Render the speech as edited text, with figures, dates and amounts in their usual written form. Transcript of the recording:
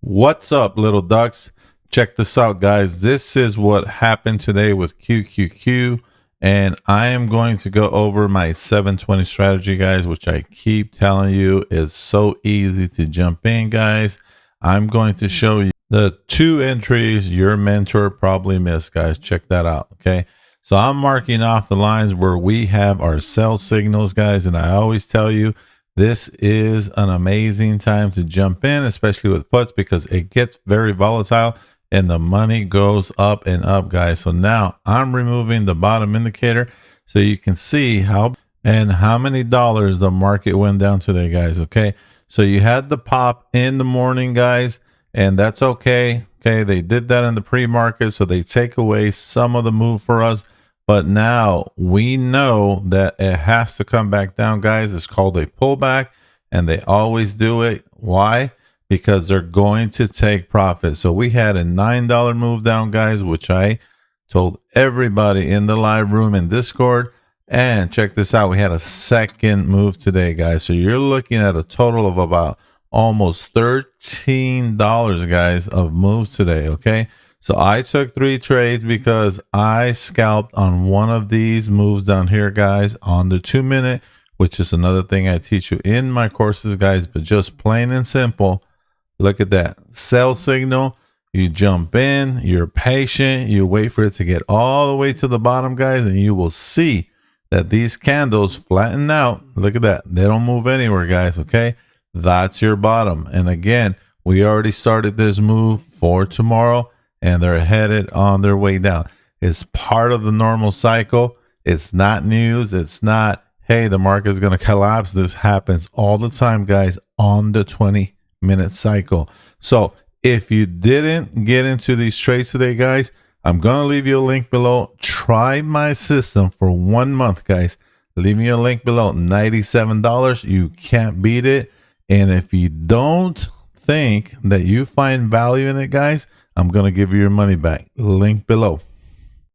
What's up, little ducks? Check this out, guys. This is what happened today with QQQ, and I am going to go over my 720 strategy, guys, which I keep telling you is so easy to jump in, guys. I'm going to show you the two entries your mentor probably missed, guys. Check that out, okay? So I'm marking off the lines where we have our sell signals, guys, and I always tell you, this is an amazing time to jump in, especially with puts, because it gets very volatile and the money goes up and up, guys. So now I'm removing the bottom indicator so you can see how many dollars the market went down today, guys. Okay, so you had the pop in the morning, guys, and that's okay. Okay, they did that in the pre-market, so they take away some of the move for us. But now we know that it has to come back down, guys. It's called a pullback, and they always do it. Why? Because they're going to take profit. So we had a $9 move down, guys, which I told everybody in the live room in Discord. And check this out. We had a second move today, guys. So you're looking at a total of about almost $13, guys, of moves today, okay? So I took 3 trades because I scalped on one of these moves down here, guys, on the 2-minute, which is another thing I teach you in my courses, guys. But just plain and simple, look at that sell signal. You jump in, you're patient, you wait for it to get all the way to the bottom, guys, and you will see that these candles flatten out. Look at that. They don't move anywhere, guys, okay? That's your bottom. And again, we already started this move for tomorrow, and they're headed on their way down. It's part of the normal cycle. It's not news. It's not, hey, the market is going to collapse. This happens all the time, guys, on the 20-minute cycle. So if you didn't get into these trades today, guys, I'm going to leave you a link below. Try my system for 1 month, guys. Leaving you a link below. $97. You can't beat it. And if you don't think that you find value in it, guys, I'm going to give you your money back. Link below.